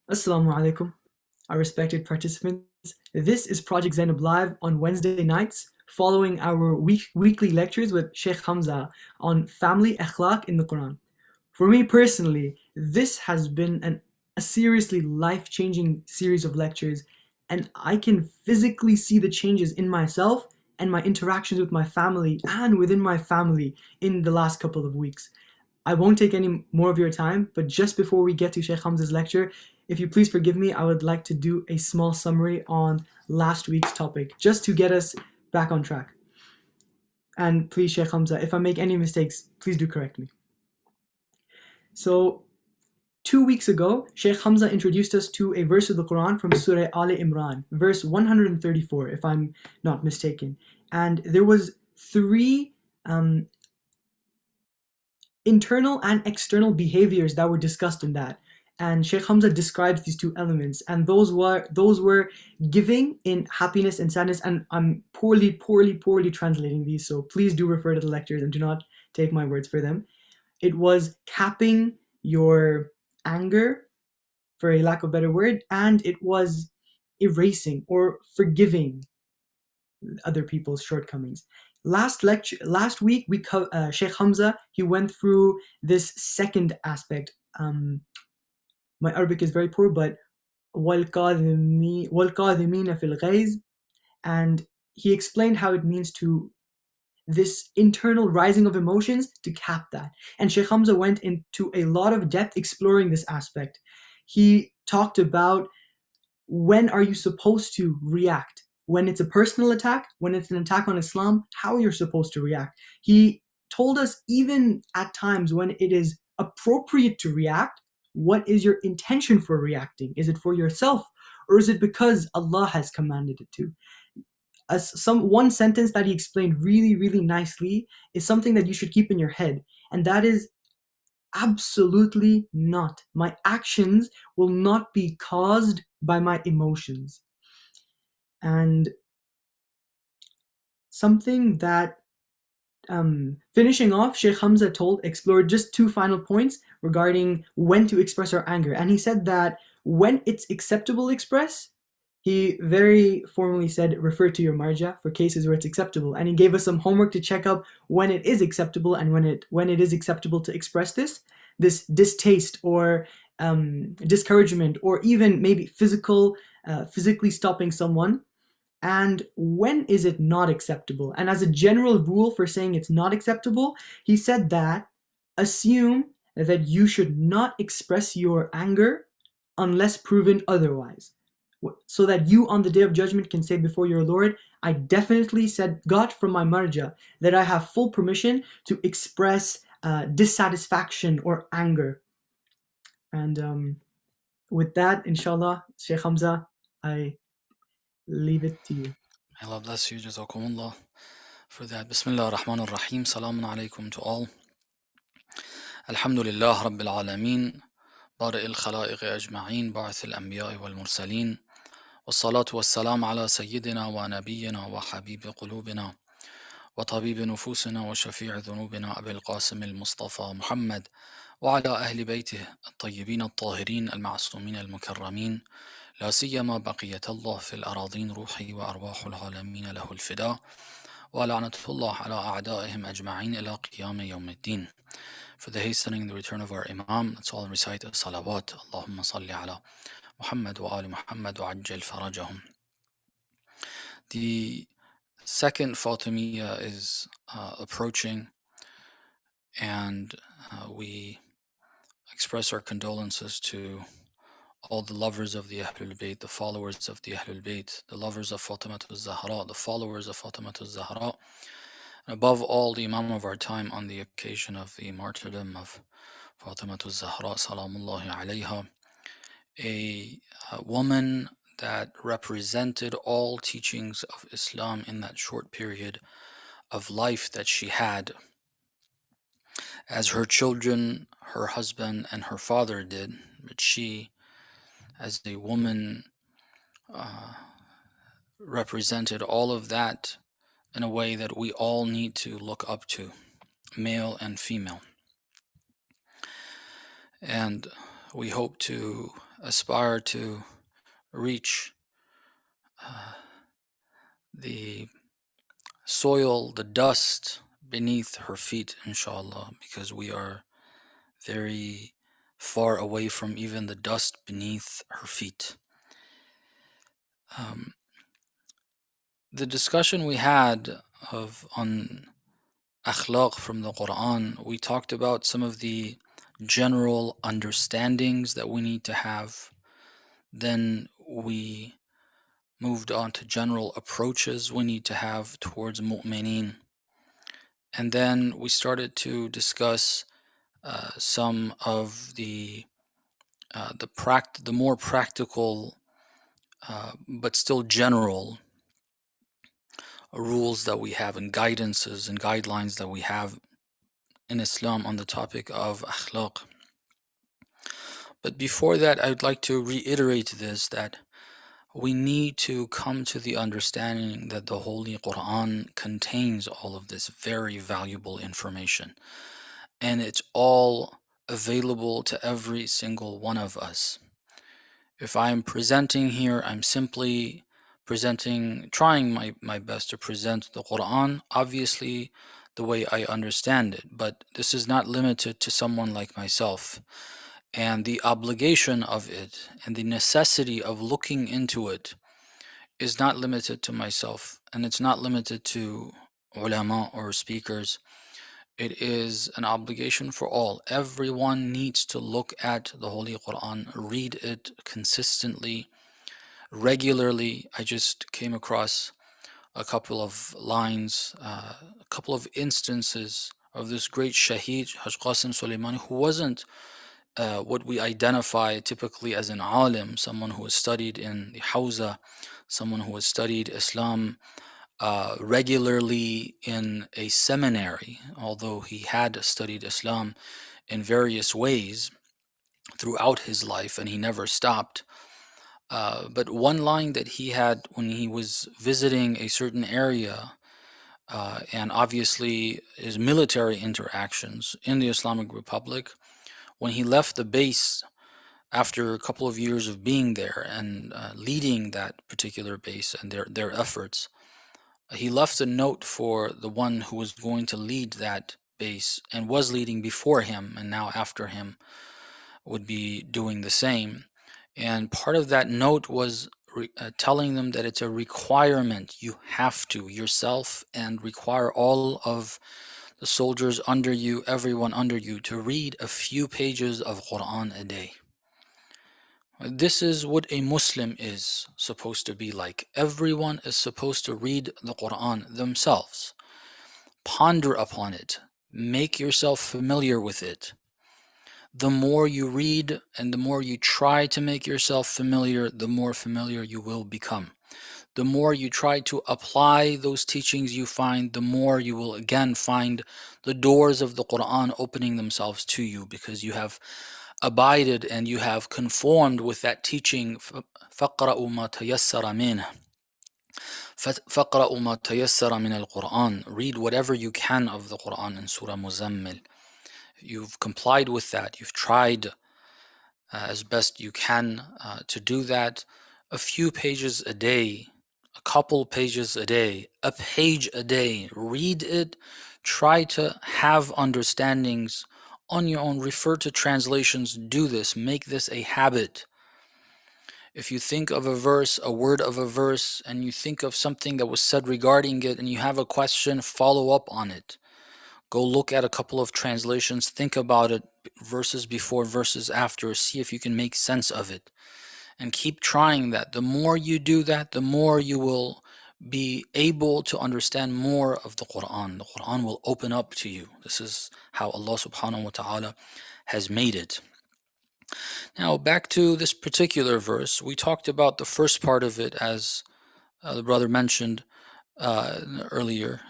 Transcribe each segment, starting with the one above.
Assalamu alaikum, our respected participants. This is Project Zainab Live on Wednesday nights, following our weekly lectures with Sheikh Hamza on family akhlaq in the Quran. For me personally, this has been a seriously life-changing series of lectures, and I can physically see the changes in myself and my interactions with my family and within my family in the last couple of weeks. I won't take any more of your time, but just before we get to Sheikh Hamza's lecture, if you please forgive me, I would like to do a small summary on last week's topic, just to get us back on track. And please, Sheikh Hamza, if I make any mistakes, please do correct me. So, 2 weeks ago, Sheikh Hamza introduced us to a verse of the Quran from Surah Al Imran, verse 134, if I'm not mistaken. And there was three internal and external behaviors that were discussed in that. And Sheikh Hamza describes these two elements, and those were giving in happiness and sadness. And I'm poorly translating these, so please do refer to the lectures and do not take my words for them. It was capping your anger, for a lack of a better word, and it was erasing or forgiving other people's shortcomings. Last week, Sheikh Hamza, he went through this second aspect. My Arabic is very poor, but وَالْكَاظِمِينَ فِي الْغَيْظِ, and he explained how it means to this internal rising of emotions to cap that. And Sheikh Hamza went into a lot of depth exploring this aspect. He talked about when are you supposed to react? When it's a personal attack, when it's an attack on Islam, how you're supposed to react. He told us even at times when it is appropriate to react, what is your intention for reacting? Is it for yourself, or is it because Allah has commanded it to? One sentence that he explained really nicely is something that you should keep in your head, and that is absolutely not. My actions will not be caused by my emotions. And something that finishing off, Sheikh Hamza explored just two final points regarding when to express our anger. And he said that when it's acceptable to express, he very formally said, refer to your marja for cases where it's acceptable. And he gave us some homework to check up when it is acceptable and when it is acceptable to express this distaste or discouragement, or even maybe physically stopping someone. And when is it not acceptable? And as a general rule for saying it's not acceptable, he said that assume that you should not express your anger unless proven otherwise. So that you on the day of judgment can say before your Lord, I definitely got from my marja that I have full permission to express dissatisfaction or anger. And with that, inshallah, Sheikh Hamza, I leave it to you. Allah bless you, Jazakumullah, for that. Bismillah ar-Rahman ar-Rahim. Salamun alaykum to all. Alhamdulillah Rabbil Alameen. بارئ الخلائق أجمعين باعث الأنبياء والمرسلين والصلاة والسلام على سيدنا ونبينا وحبيب قلوبنا وطبيب نفوسنا وشفيع ذنوبنا أبي القاسم المصطفى محمد وعلى أهل بيته الطيبين الطاهرين المعصومين المكرمين، لا سيما بقية الله في الأراضين، روحي وأرواح العالمين له الفداء، ولعنة الله على أعدائهم أجمعين إلى قيام يوم الدين. For the hastening the return of our Imam, let's all recite a salawat. Allahumma salli ala Muhammad wa ali Muhammad wa ajjal farajahum. The second Fatimiyya is approaching, and we express our condolences to all the lovers of the Ahlul Bayt, the followers of the Ahlul Bayt, the lovers of Fatimatul Zahra, the followers of Fatimatul Zahra, and above all the Imam of our time on the occasion of the martyrdom of Fatimatul Zahra, salamullahi alayha, a woman that represented all teachings of Islam in that short period of life that she had, as her children, her husband, and her father did, but she, as a woman, represented all of that in a way that we all need to look up to, male and female. And we hope to aspire to reach the soil, the dust beneath her feet, inshallah, because we are very far away from even the dust beneath her feet. The discussion we had on Akhlaq from the Quran, we talked about some of the general understandings that we need to have. Then we moved on to general approaches we need to have towards mu'mineen. And then we started to discuss some of the more practical but still general rules that we have and guidances and guidelines that we have in Islam on the topic of akhlaq. But before that, I would like to reiterate this, that we need to come to the understanding that the Holy Quran contains all of this very valuable information, and it's all available to every single one of us. If I'm presenting here, I'm simply trying my best to present the Quran, obviously the way I understand it, but this is not limited to someone like myself. And the obligation of it and the necessity of looking into it is not limited to myself, and it's not limited to ulama or speakers. It is an obligation for all. Everyone needs to look at the Holy Quran, read it consistently, regularly. I just came across a couple of lines, a couple of instances of this great Shaheed, Haj Qasim Soleimani, who wasn't what we identify typically as an alim, someone who has studied in the Hawza, someone who has studied Islam regularly in a seminary, although he had studied Islam in various ways throughout his life and he never stopped. But one line that he had when he was visiting a certain area, and obviously his military interactions in the Islamic Republic, when he left the base after a couple of years of being there and leading that particular base and their efforts, he left a note for the one who was going to lead that base and was leading before him, and now after him would be doing the same. And part of that note was telling them that it's a requirement. You have to yourself and require all of the soldiers under you, everyone under you, to read a few pages of Quran a day. This is what a Muslim is supposed to be like. Everyone is supposed to read the Quran themselves. Ponder upon it. Make yourself familiar with it. The more you read and the more you try to make yourself familiar, the more familiar you will become. The more you try to apply those teachings you find, the more you will again find the doors of the Quran opening themselves to you, because you have abided and you have conformed with that teaching. فَقْرَأُوا مَا تَيَسَّرَ مِنْهُ فَقْرَأُوا مَا تَيَسَّرَ مِنَ الْقُرْآنِ. Read whatever you can of the Quran in Surah Muzammil. You've complied with that. You've tried as best you can to do that. A few pages a day, a couple pages a day, a page a day. Read it. Try to have understandings on your own. Refer to translations. Do this. Make this a habit. If you think of a verse, a word of a verse, and you think of something that was said regarding it and you have a question, follow up on it. Go look at a couple of translations, think about it, verses before, verses after, see if you can make sense of it. And keep trying that. The more you do that, the more you will be able to understand more of the Quran. The Quran will open up to you. This is how Allah subhanahu wa ta'ala has made it. Now, back to this particular verse. We talked about the first part of it, as the brother mentioned earlier.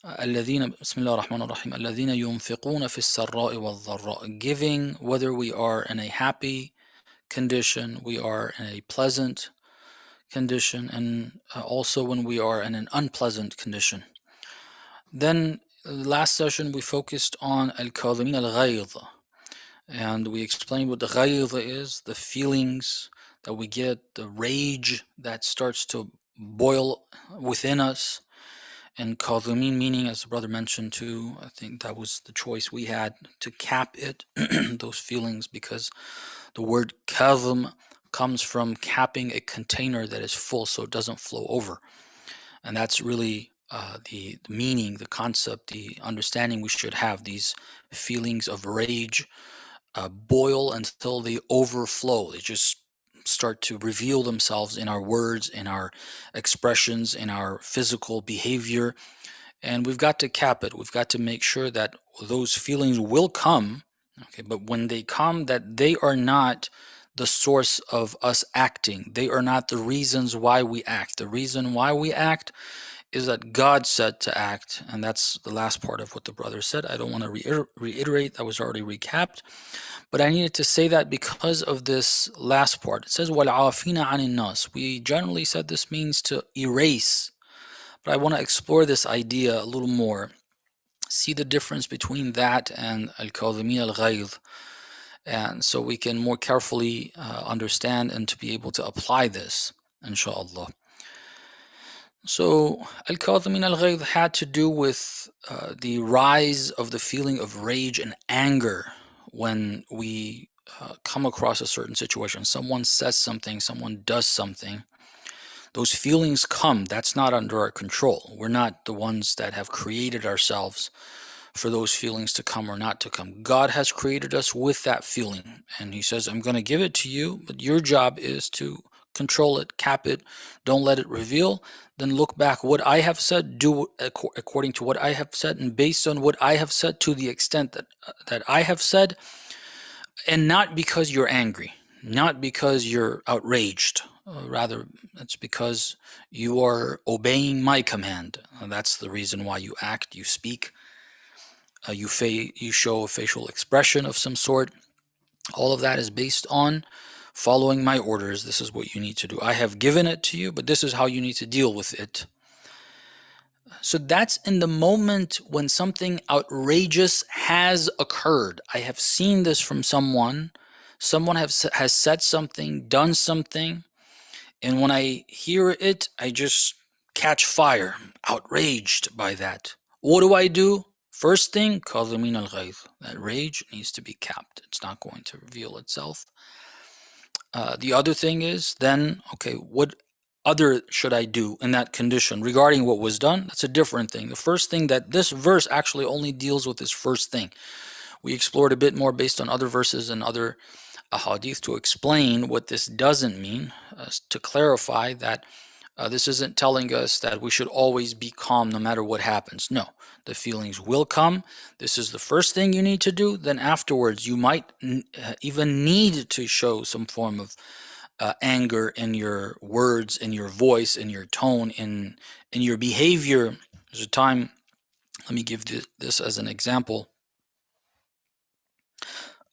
الذين بسم الله الرحمن الرحيم الذين ينفقون في السراء والضراء. Giving, whether we are in a happy condition, we are in a pleasant condition, and also when we are in an unpleasant condition. Then last session we focused on al-kadhimin al-ghayz, And we explained what the ghayz is, the feelings that we get, the rage that starts to boil within us. And kadhimin, meaning, as the brother mentioned too, I think that was the choice we had, to cap it, those feelings, because the word kadhim comes from capping a container that is full so it doesn't flow over. And that's really the meaning, the concept, the understanding we should have. These feelings of rage boil until they overflow. They just start to reveal themselves in our words, in our expressions, in our physical behavior. And we've got to cap it. We've got to make sure that those feelings will come, okay, but when they come, that they are not the source of us acting. They are not the reasons why we act. The reason why we act is that God said to act, and that's the last part of what the brother said. I don't want to reiterate, that was already recapped, but I needed to say that because of this last part. It says, وَالْعَافِينَ عَنِ النَّاسِ. We generally said this means to erase, but I want to explore this idea a little more. See the difference between that and al-kadhimin al-ghayz, and so we can more carefully understand and to be able to apply this, inshallah. So al-kadhimin al-ghayz had to do with the rise of the feeling of rage and anger when we come across a certain situation. Someone says something, someone does something. Those feelings come. That's not under our control. We're not the ones that have created ourselves for those feelings to come or not to come. God has created us with that feeling. And He says, I'm going to give it to you, but your job is to control it, cap it, don't let it reveal. Then look back. What I have said, do according to what I have said, and based on what I have said, to the extent that I have said, and not because you're angry, not because you're outraged. Rather, it's because you are obeying my command. That's the reason why you act, you speak, you show a facial expression of some sort. All of that is based on following my orders. This is what you need to do. I have given it to you, but this is how you need to deal with it. So that's in the moment when something outrageous has occurred. I have seen this from someone. Someone has said something, done something, and when I hear it, I just catch fire, outraged by that. What do? First thing, kadhimin al-ghayz. That rage needs to be capped. It's not going to reveal itself. The other thing is then, okay, what other should I do in that condition regarding what was done? That's a different thing. The first thing, that this verse actually only deals with this first thing. We explored a bit more based on other verses and other ahadith to explain what this doesn't mean, to clarify that this isn't telling us that we should always be calm no matter what happens. No, the feelings will come. This is the first thing you need to do. Then afterwards, you might even need to show some form of anger in your words, in your voice, in your tone, in your behavior. There's a time, let me give this as an example,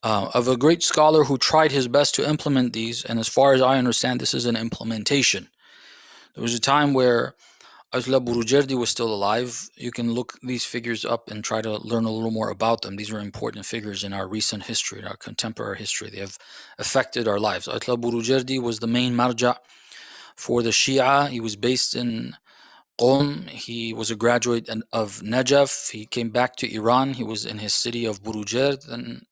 of a great scholar who tried his best to implement these, and as far as I understand, this is an implementation. There was a time where Akhlaq Burujerdi was still alive. You can look these figures up and try to learn a little more about them. These are important figures in our recent history, in our contemporary history. They have affected our lives. Akhlaq Burujerdi was the main marja for the Shia. He was based in Qom. He was a graduate of Najaf. He came back to Iran. He was in his city of Burujerd. And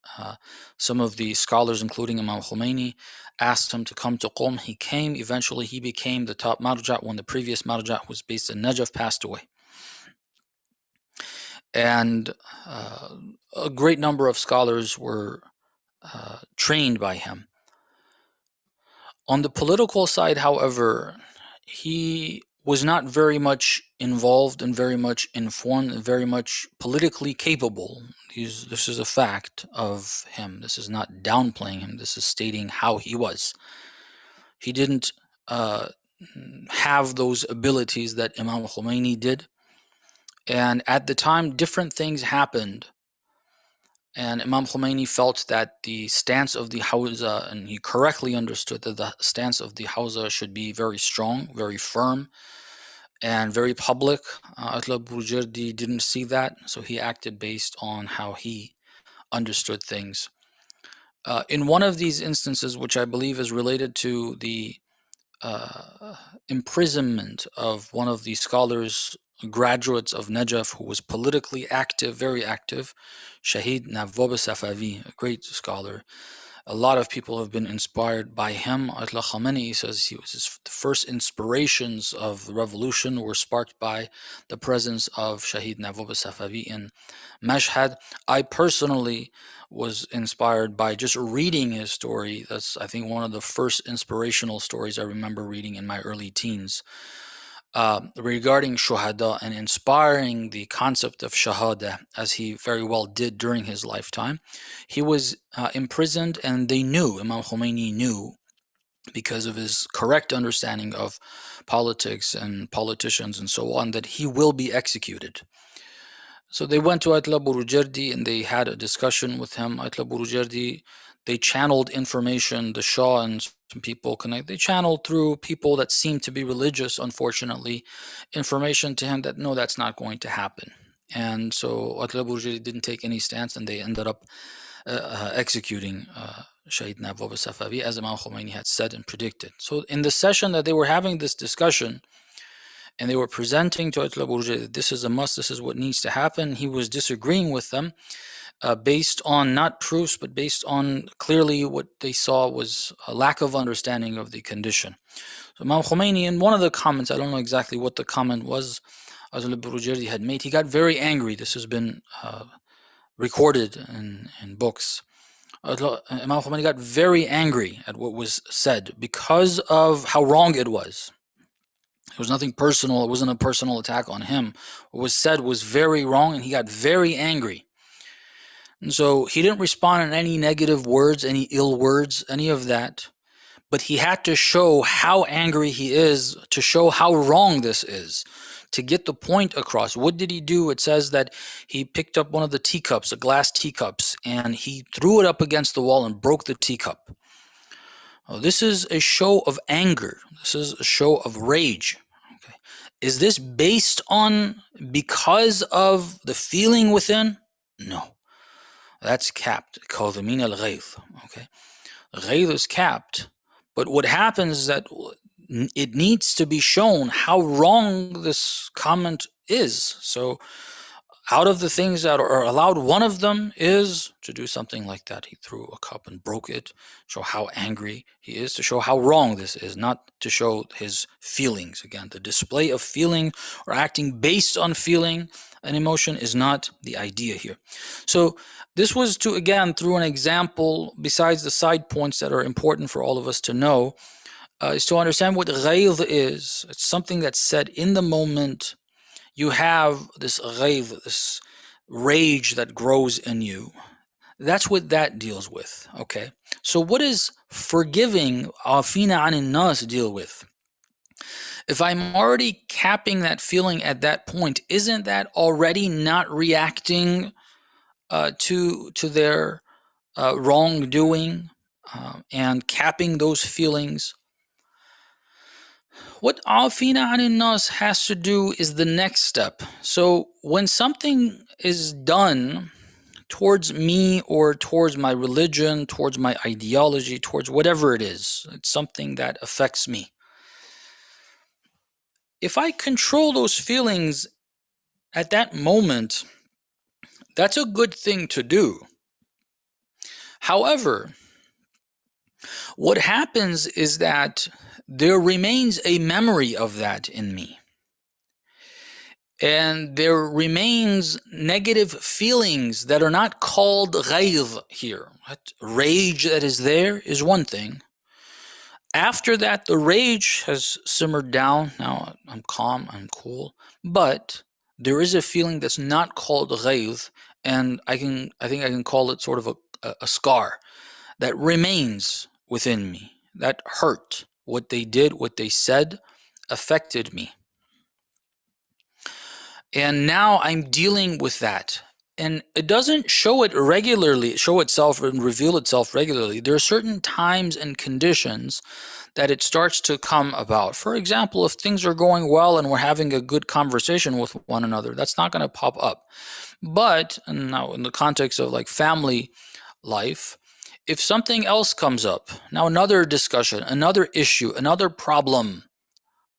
some of the scholars, including Imam Khomeini, asked him to come to Qom. He came. Eventually, he became the top marja when the previous marja, who was based in Najaf, passed away. And a great number of scholars were trained by him. On the political side, however, he was not very much involved and very much informed and very much politically capable. This is a fact of him. This is not downplaying him. This is stating how he was. He didn't have those abilities that Imam Khomeini did. And at the time, different things happened. And Imam Khomeini felt that the stance of the Hawza, and he correctly understood that the stance of the Hawza should be very strong, very firm, and very public. Akhlaq Burujerdi didn't see that, so he acted based on how he understood things. In one of these instances, which I believe is related to the imprisonment of one of the scholars, graduates of Najaf, who was politically active, very active, Shahid Navwab Safavi, a great scholar. A lot of people have been inspired by him. Ayatollah Khamenei says the first inspirations of the revolution were sparked by the presence of Shahid Navwab Safavi in Mashhad. I personally was inspired by just reading his story. That's, I think, one of the first inspirational stories I remember reading in my early teens. Regarding shuhada and inspiring the concept of shahada, as he very well did during his lifetime. He was imprisoned, and they knew, Imam Khomeini knew, because of his correct understanding of politics and politicians and so on, that he will be executed. So they went to Ayatollah Burujerdi and they had a discussion with him. Ayatollah Burujerdi, they channeled information, the Shah and some people connect, they channeled through people that seemed to be religious, unfortunately, information to him that no, that's not going to happen. And so Ayatollah Burujerdi didn't take any stance, and they ended up executing Shahid Navwab Safavi, as Imam Khomeini had said and predicted. So in the session that they were having this discussion, and they were presenting to Ayatollah Burujerdi that this is a must, this is what needs to happen, he was disagreeing with them based on not proofs, but based on clearly what they saw was a lack of understanding of the condition. So Imam Khomeini, in one of the comments, I don't know exactly what the comment was, Ayatollah Burujerdi had made, he got very angry. This has been recorded in books. Imam Khomeini got very angry at what was said because of how wrong it was. It was nothing personal. It wasn't a personal attack on him. What was said was very wrong, and he got very angry. And so he didn't respond in any negative words, any ill words, any of that. But he had to show how angry he is, to show how wrong this is, to get the point across. What did he do? It says that he picked up one of the teacups, a glass teacups, and he threw it up against the wall and broke the teacup. This is a show of anger. This is a show of rage. Okay. Is this based on because of the feeling within? No. That's capped. Kadhimin al-ghayth. Okay. Ghayth is capped. But what happens is that it needs to be shown how wrong this comment is. So out of the things that are allowed, one of them is to do something like that. He threw a cup and broke it, show how angry he is, to show how wrong this is, not to show his feelings. Again, the display of feeling or acting based on feeling and emotion is not the idea here. So this was to, again, through an example, besides the side points that are important for all of us to know, is to understand what ghayz is. It's something that's said in the moment. You have this ghayz, this rage that grows in you. That's what that deals with, okay? So what does forgiving, afina anin nas, deal with? If I'm already capping that feeling at that point, isn't that already not reacting to their wrongdoing and capping those feelings? What afina anin nas has to do is the next step. So when something is done towards me or towards my religion, towards my ideology, towards whatever it is, it's something that affects me. If I control those feelings at that moment, that's a good thing to do. However, what happens is that there remains a memory of that in me. And there remains negative feelings that are not called ghayz here. Rage that is there is one thing. After that, the rage has simmered down. Now I'm calm, I'm cool. But there is a feeling that's not called ghayz, and I think I can call it sort of a scar that remains within me. That hurt. What they did, what they said, affected me. And now I'm dealing with that. And it doesn't show itself and reveal itself regularly. There are certain times and conditions that it starts to come about. For example, if things are going well and we're having a good conversation with one another, that's not going to pop up. But, and now in the context of like family life, if something else comes up, now another discussion, another issue, another problem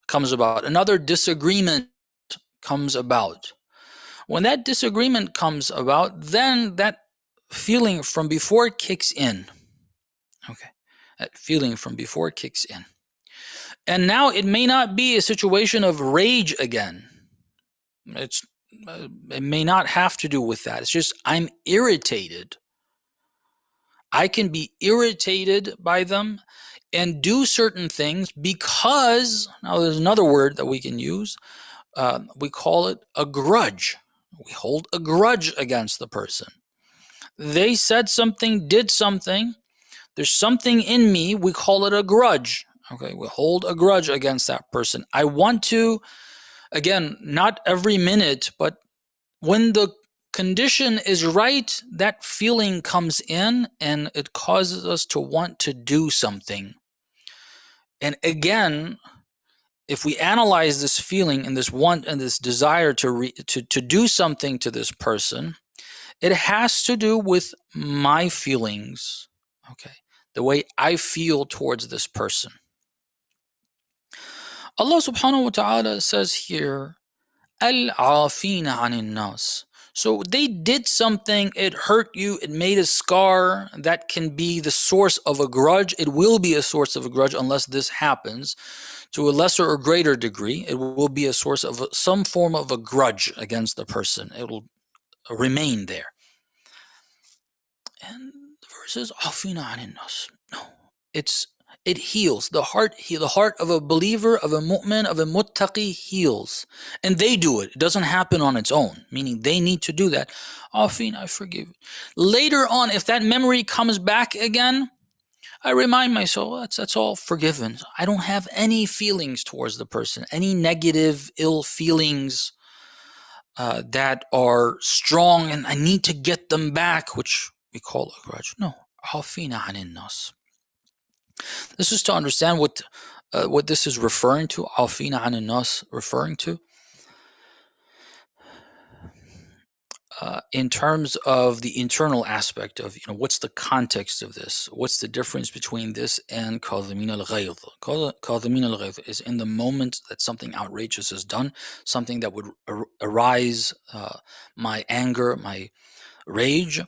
comes about, another disagreement comes about. When that disagreement comes about, then that feeling from before kicks in. Okay. That feeling from before kicks in. And now it may not be a situation of rage again. It may not have to do with that. It's just I'm irritated. I can be irritated by them and do certain things because, now there's another word that we can use. We call it a grudge. We hold a grudge against the person. They said something, did something. There's something in me. We call it a grudge. Okay, we hold a grudge against that person. I want to, again, not every minute, but when the condition is right, that feeling comes in and it causes us to want to do something. And again, if we analyze this feeling and this want and this desire to do something to this person, it has to do with my feelings, okay, the way I feel towards this person. Allah subhanahu wa ta'ala says here, Al-afina anin nas. So they did something, it hurt you, it made a scar, that can be the source of a grudge. It will be a source of a grudge unless this happens to a lesser or greater degree. It will be a source of some form of a grudge against the person. It will remain there. And the verse is afina anin nas. No, it heals. The heart of a believer, of a mu'min, of a muttaqi heals. And they do it. It doesn't happen on its own, meaning they need to do that. Afin, I forgive. Later on, if that memory comes back again, I remind myself, that's all forgiven. I don't have any feelings towards the person, any negative, ill feelings that are strong, and I need to get them back, which we call a grudge. No. Afina anin nas. This is to understand what this is referring to. Afina anin nas referring to in terms of the internal aspect of, what's the context of this? What's the difference between this and kadhimin al-ghayz? Kadhimin al-ghayz is in the moment that something outrageous is done, something that would arise my anger, my rage,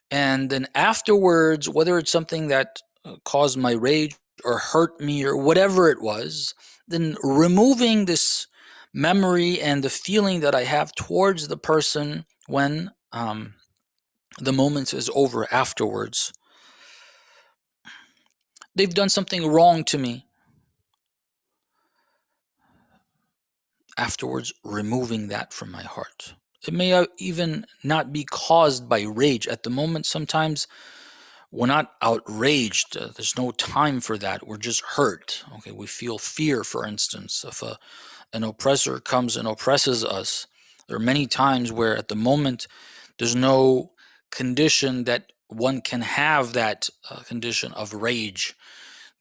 and then afterwards, whether it's something that caused my rage or hurt me or whatever it was, then removing this memory and the feeling that I have towards the person when the moment is over afterwards. They've done something wrong to me. Afterwards, removing that from my heart. It may even not be caused by rage. At the moment, sometimes we're not outraged. There's no time for that. We're just hurt. Okay, we feel fear, for instance. If an oppressor comes and oppresses us, there are many times where at the moment there's no condition that one can have that condition of rage.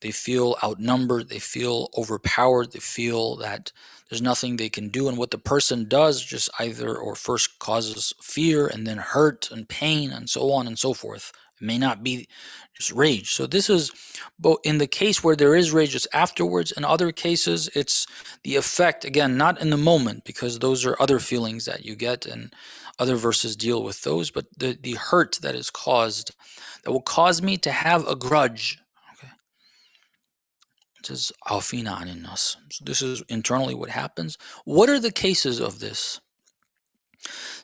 They feel outnumbered. They feel overpowered. They feel that there's nothing they can do. And what the person does just either or first causes fear and then hurt and pain and so on and so forth. It may not be just rage. So this is both in the case where there is rage, it's afterwards. In other cases, it's the effect, again, not in the moment, because those are other feelings that you get and other verses deal with those, but the hurt that is caused, that will cause me to have a grudge. Okay. It says, Afina anin nas. So this is internally what happens. What are the cases of this?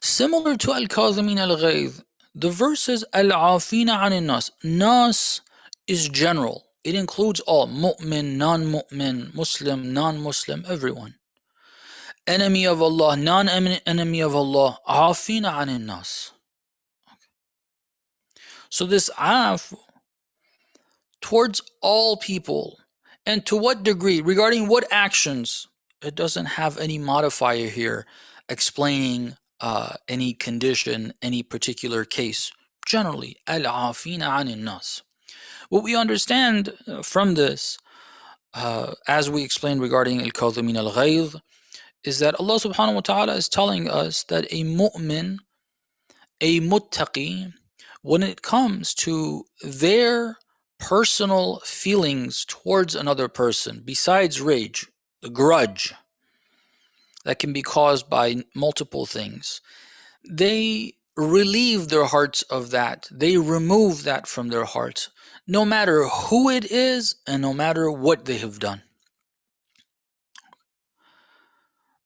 Similar to al-kadhimin al-ghayz, the verse says, Al-afina anin nas. Nas is general. It includes all. Mu'min, non-mu'min, Muslim, non-Muslim, everyone. Enemy of Allah, non-enemy of Allah. Afina anin nas. So this af towards all people. And to what degree? Regarding what actions? It doesn't have any modifier here explaining any condition, any particular case. Generally, al-afina anin nas. What we understand from this, as we explained regarding al-kadhimin al-ghayz, is that Allah subhanahu wa ta'ala is telling us that a mu'min, a muttaqi, when it comes to their personal feelings towards another person, besides rage, the grudge that can be caused by multiple things, they relieve their hearts of that. They remove that from their hearts, no matter who it is and no matter what they have done.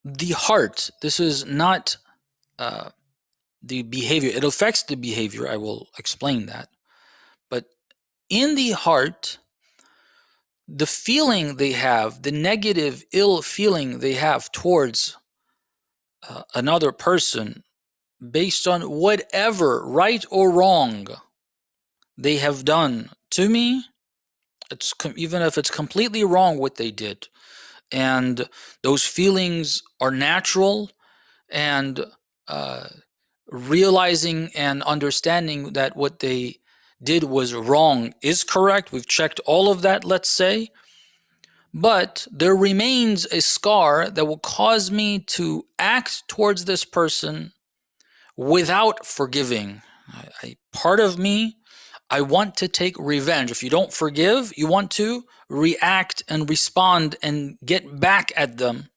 The heart, this is not the behavior. It affects the behavior. I will explain that. But in the heart, the feeling they have, the negative, ill feeling they have towards another person, based on whatever, right or wrong, they have done to me, even if it's completely wrong what they did, and those feelings are natural, and realizing and understanding that what they did was wrong is correct. We've checked all of that, let's say. But there remains a scar that will cause me to act towards this person without forgiving. Part of me, I want to take revenge. If you don't forgive, you want to react and respond and get back at them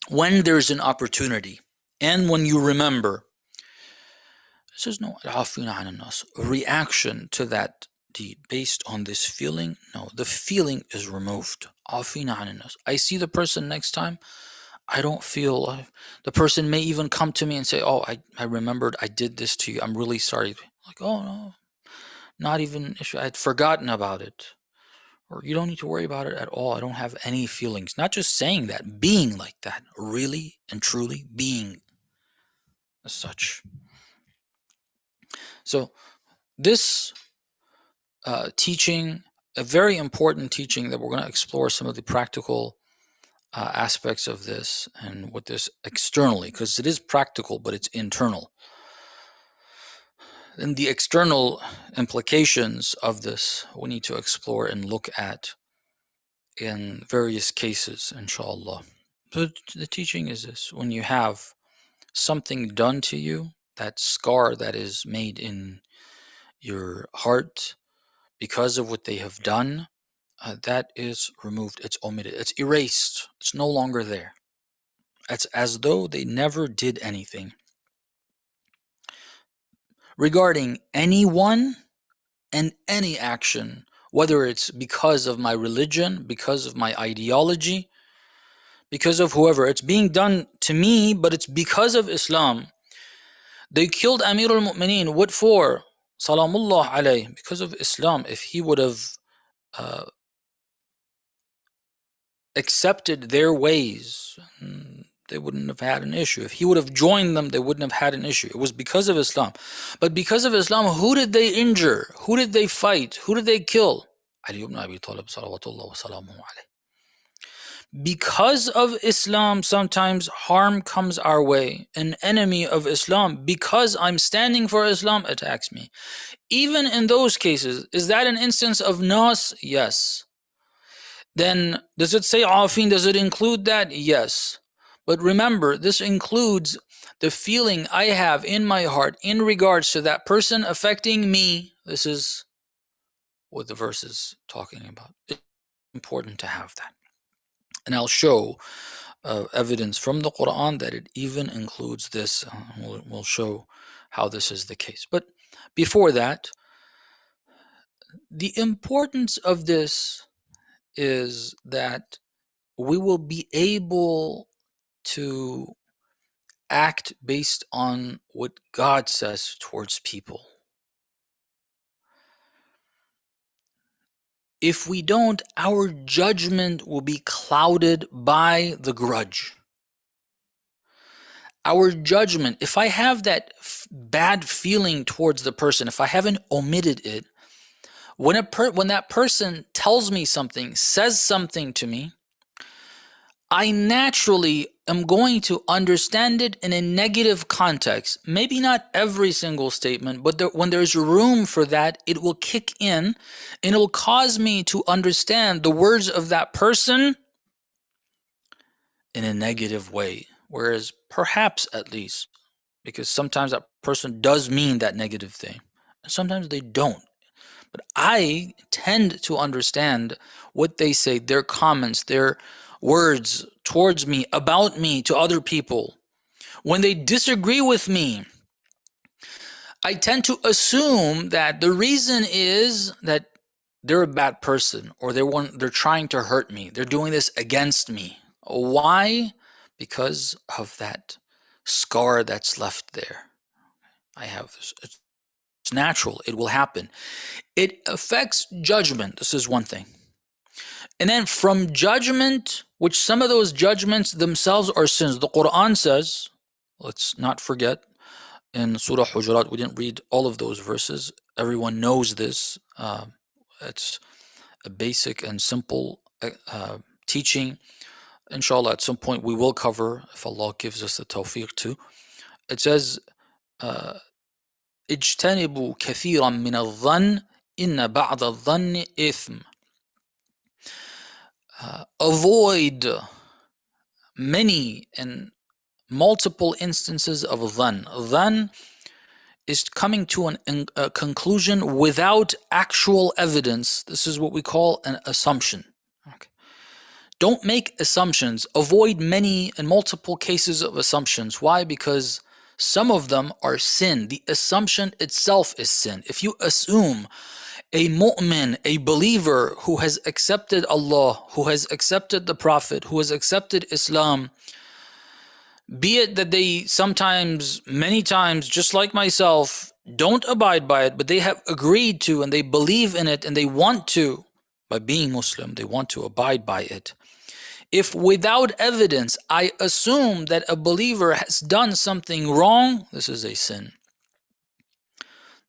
when there's an opportunity and when you remember. This is no reaction to that deed based on this feeling. No, the feeling is removed. I see the person next time, I don't feel, the person may even come to me and say, oh, I remembered I did this to you. I'm really sorry. Like, oh, no, not even an issue. I had forgotten about it. Or you don't need to worry about it at all. I don't have any feelings. Not just saying that, being like that, really and truly being as such. So this teaching, a very important teaching that we're going to explore some of the practical aspects of this and what this externally, because it is practical, but it's internal. And the external implications of this we need to explore and look at in various cases, inshallah. But the teaching is this: when you have something done to you, that scar that is made in your heart because of what they have done, that is removed, it's omitted, it's erased, it's no longer there. It's as though they never did anything. Regarding anyone and any action, whether it's because of my religion, because of my ideology, because of whoever, it's being done to me, but it's because of Islam. They killed Amir al-Mu'mineen. What for? Salamullah alayh. Because of Islam. If he would have accepted their ways, they wouldn't have had an issue. If he would have joined them, they wouldn't have had an issue. It was because of Islam. But because of Islam, who did they injure? Who did they fight? Who did they kill? Ali ibn Abi Talib, salawatullah wa salamuhu alayh. Because of Islam, sometimes harm comes our way. An enemy of Islam, because I'm standing for Islam, attacks me. Even in those cases, is that an instance of nas? Yes. Then does it say afin? Does it include that? Yes. But remember, this includes the feeling I have in my heart in regards to that person affecting me. This is what the verse is talking about. It's important to have that. And I'll show evidence from the Quran that it even includes this. We'll show how this is the case. But before that, the importance of this is that we will be able to act based on what God says towards people. If we don't, our judgment will be clouded by the grudge. Our judgment, if I have that bad feeling towards the person, if I haven't omitted it, when that person tells me something, says something to me, I naturally am going to understand it in a negative context. Maybe not every single statement, but when there's room for that, it will kick in and it will cause me to understand the words of that person in a negative way. Whereas perhaps, at least, because sometimes that person does mean that negative thing. and sometimes they don't. But I tend to understand what they say, their comments, their words towards me, about me, to other people. When they disagree with me, I tend to assume that the reason is that they're a bad person, or they're trying to hurt me. They're doing this against me. Why? Because of that scar that's left there. I have this. It's natural. It will happen. It affects judgment. This is one thing. And then from judgment, which some of those judgments themselves are sins. The Quran says, let's not forget, in Surah Hujurat, we didn't read all of those verses. Everyone knows this. It's a basic and simple teaching. Inshallah, at some point we will cover, if Allah gives us the tawfiq to. It says, اجتنبوا كثيرا من الظن إن بعض الظن إثم. Avoid many and multiple instances of dhan. Dhan is coming to a conclusion without actual evidence. This is what we call an assumption. Okay. Don't make assumptions. Avoid many and multiple cases of assumptions. Why? Because some of them are sin. The assumption itself is sin. If you assume a mu'min, a believer who has accepted Allah, who has accepted the Prophet, who has accepted Islam, be it that they sometimes, many times, just like myself, don't abide by it, but they have agreed to and they believe in it and they want to, by being Muslim, they want to abide by it. If without evidence I assume that a believer has done something wrong, this is a sin.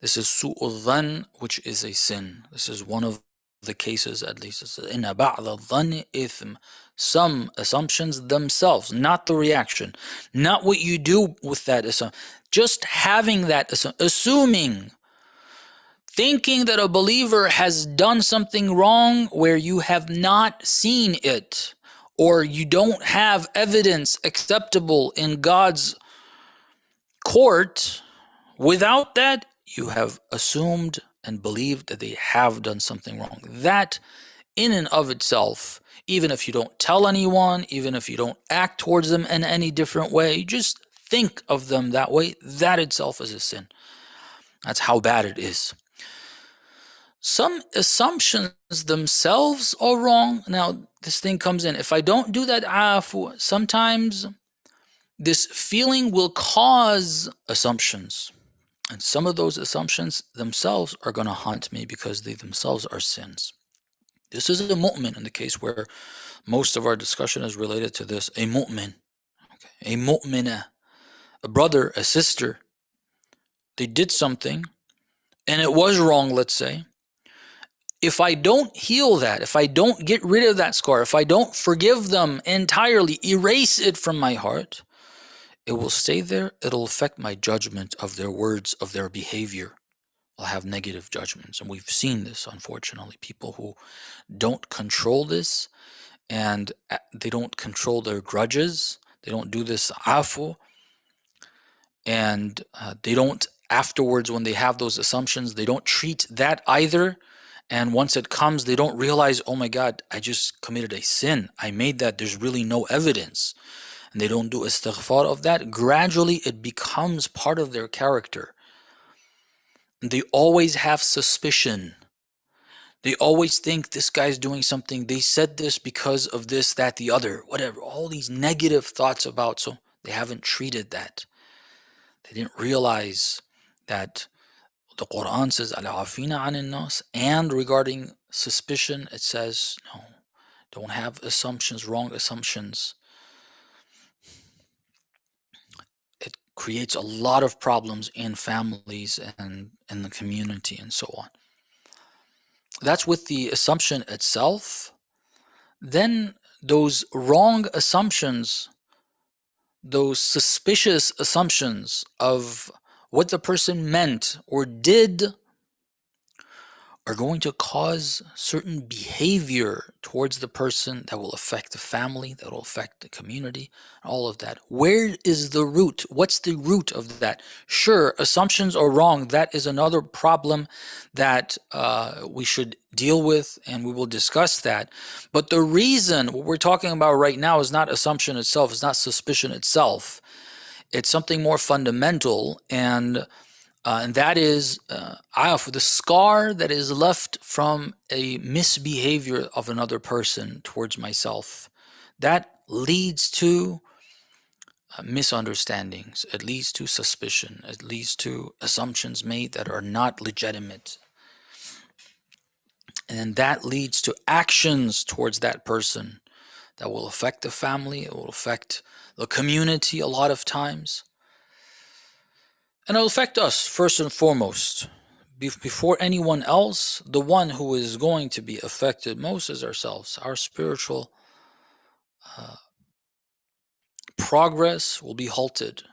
This is su'ul dhan, which is a sin. This is one of the cases, at least. Inna ba'da dhanni ithm. Some assumptions themselves, not the reaction, not what you do with that assumption. Just having that assuming, thinking that a believer has done something wrong where you have not seen it, or you don't have evidence acceptable in God's court. Without that, you have assumed and believed that they have done something wrong. That, in and of itself, even if you don't tell anyone, even if you don't act towards them in any different way, you just think of them that way, that itself is a sin. That's how bad it is. Some assumptions themselves are wrong. Now, this thing comes in. If I don't do that afu, sometimes this feeling will cause assumptions. And some of those assumptions themselves are going to haunt me because they themselves are sins. This is a mu'min in the case where most of our discussion is related to this. A mu'min, okay, a mu'minah, a brother, a sister. They did something and it was wrong, let's say. If I don't heal that, if I don't get rid of that scar, if I don't forgive them entirely, erase it from my heart, it will stay there. It'll affect my judgment of their words, of their behavior. I'll have negative judgments. And we've seen this, unfortunately. People who don't control this, and they don't control their grudges. They don't do this afu. And they don't, afterwards, when they have those assumptions, they don't treat that either. And once it comes, they don't realize, oh my God, I just committed a sin. I made that. There's really no evidence. And they don't do istighfar of that. Gradually, it becomes part of their character. And they always have suspicion. They always think this guy's doing something. They said this because of this, that, the other, whatever. All these negative thoughts about. So they haven't treated that. They didn't realize that the Quran says, Al-afina anin nas, and regarding suspicion, it says, no, don't have assumptions, wrong assumptions. It creates a lot of problems in families and in the community and so on. That's with the assumption itself. Then those wrong assumptions, those suspicious assumptions of what the person meant or did, are going to cause certain behavior towards the person that will affect the family, that will affect the community, all of that. Where is the root? What's the root of that? Sure, assumptions are wrong. That is another problem that we should deal with, and we will discuss that. But the reason, what we're talking about right now, is not assumption itself, it's not suspicion itself. It's something more fundamental, and that is the scar that is left from a misbehavior of another person towards myself. That leads to misunderstandings. It leads to suspicion. It leads to assumptions made that are not legitimate. And that leads to actions towards that person that will affect the family. It will affect the community a lot of times. And it'll affect us first and foremost. Before anyone else, the one who is going to be affected most is ourselves. Our spiritual progress will be halted.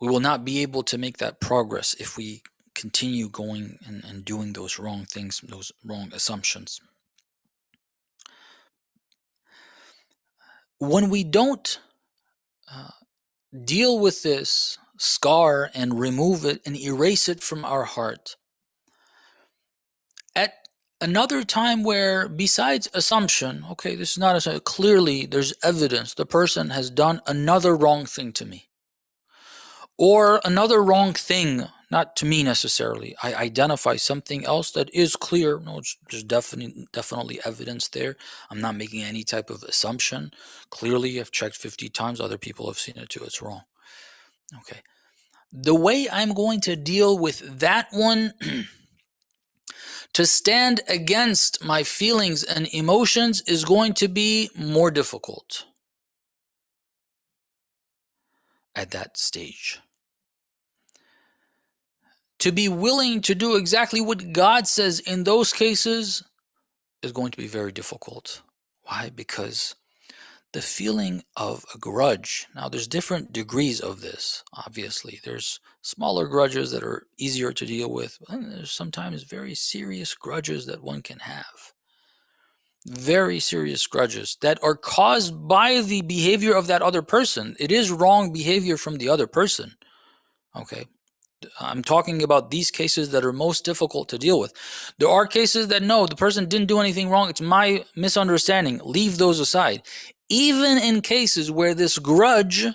We will not be able to make that progress if we continue going and doing those wrong things, those wrong assumptions. When we don't deal with this scar and remove it and erase it from our heart, at another time where, besides assumption, okay, this is not a clearly there's evidence the person has done another wrong thing to me, or another wrong thing, not to me necessarily. I identify something else that is clear. No, there's definitely evidence there. I'm not making any type of assumption. Clearly, I've checked 50 times. Other people have seen it too. It's wrong. Okay. The way I'm going to deal with that one to stand against my feelings and emotions is going to be more difficult at that stage. To be willing to do exactly what God says in those cases is going to be very difficult. Why? Because the feeling of a grudge, now there's different degrees of this, obviously. There's smaller grudges that are easier to deal with, and there's sometimes very serious grudges that one can have. Very serious grudges that are caused by the behavior of that other person. It is wrong behavior from the other person. Okay. I'm talking about these cases that are most difficult to deal with. There are cases that no, the person didn't do anything wrong. It's my misunderstanding. Leave those aside. Even in cases where this grudge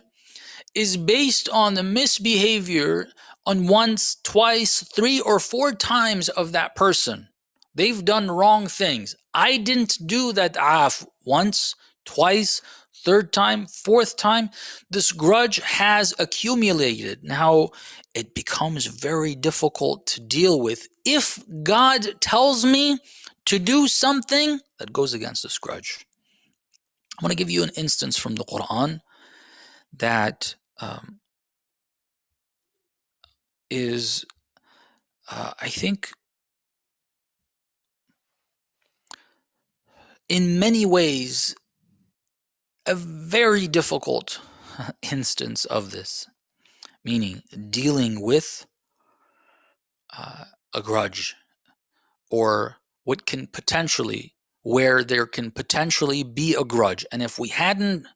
is based on the misbehavior on once, twice, 3 or 4 times of that person. They've done wrong things. I didn't do that once, twice, 3rd time, 4th time. This grudge has accumulated. Now, it becomes very difficult to deal with if God tells me to do something that goes against this grudge. I'm going to give you an instance from the Quran that is, I think, in many ways, a very difficult instance of this, meaning dealing with a grudge, or what can potentially, where there can potentially be a grudge. And if we hadn't